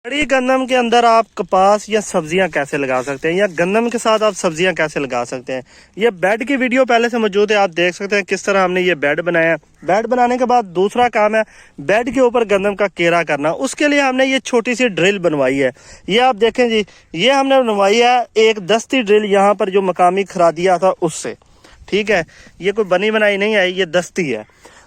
बड़ी गंदम के अंदर आप कपास या सब्जियां कैसे लगा सकते हैं, या गंदम के साथ आप सब्जियां कैसे लगा सकते हैं। ये बेड की वीडियो पहले से मौजूद है, आप देख सकते हैं किस तरह हमने ये बेड बनाया। बेड बनाने के बाद दूसरा काम है बेड के ऊपर गंदम का केरा करना। उसके लिए हमने ये छोटी सी ड्रिल बनवाई है। ये आप देखें जी, ये हमने बनवाई है एक दस्ती ड्रिल, यहाँ पर जो मकामी खरा दिया था उससे। ठीक है, ये कोई बनी बनाई नहीं है, ये दस्ती है।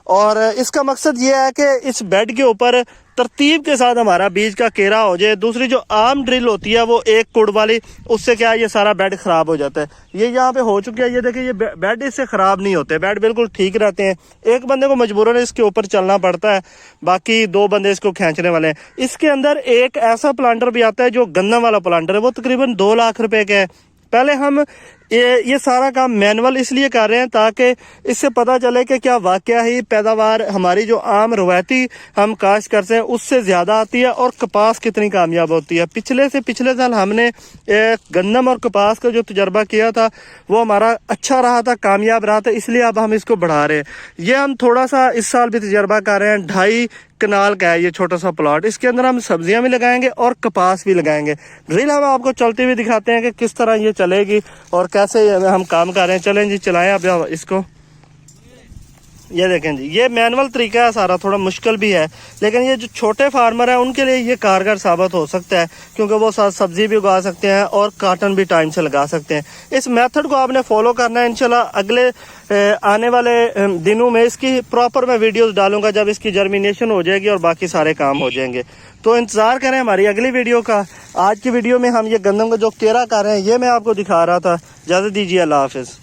और इसका मकसद ये है कि इस बेड के ऊपर तरतीब के साथ हमारा बीज का केरा हो जाए। दूसरी जो आम ड्रिल होती है वो एक कुड़ वाली, उससे क्या है ये सारा बेड खराब हो जाता है। ये यहाँ पे हो चुका है, ये देखिए ये बेड इससे खराब नहीं होते, बेड बिल्कुल ठीक रहते हैं। एक बंदे को मजबूरन इसके ऊपर चलना पड़ता है, बाकी दो बंदे इसको खींचने वाले हैं। इसके अंदर एक ऐसा प्लांटर भी आता है जो गंदम वाला प्लांटर है, वो तकरीबन 2 लाख रुपए का है। पहले हम ये सारा काम मैनुअल इसलिए कर रहे हैं ताकि इससे पता चले कि क्या वाकया ही पैदावार हमारी जो आम रवायती हम काश्त करते हैं उससे ज़्यादा आती है और कपास कितनी कामयाब होती है। पिछले साल हमने गंदम और कपास का जो तजर्बा किया था वो हमारा अच्छा रहा था, कामयाब रहा था, इसलिए अब हम इसको बढ़ा रहे हैं। ये हम थोड़ा सा इस साल भी तजर्बा कर रहे हैं। 2.5 कनाल का है ये छोटा सा प्लॉट, इसके अंदर हम सब्जियां भी लगाएंगे और कपास भी लगाएंगे। ड्रिल हम आपको चलते हुए दिखाते हैं कि किस तरह ये चलेगी और कैसे हम काम कर रहे हैं। चलें जी, चलाएं अब इसको। ये देखें जी, ये मैनुअल तरीका है सारा, थोड़ा मुश्किल भी है, लेकिन ये जो छोटे फार्मर हैं उनके लिए ये कारगर साबित हो सकता है, क्योंकि वो सब्जी भी उगा सकते हैं और काटन भी टाइम से लगा सकते हैं। इस मेथड को आपने फॉलो करना है। इंशाल्लाह अगले आने वाले दिनों में इसकी प्रॉपर मैं वीडियोस डालूंगा जब इसकी जर्मिनेशन हो जाएगी और बाकी सारे काम हो जाएंगे। तो इंतजार करें हमारी अगली वीडियो का। आज की वीडियो में हम ये गंदम का जो केरा कर रहे हैं ये मैं आपको दिखा रहा था। इजाज़त दीजिए, अल्लाह हाफिज़।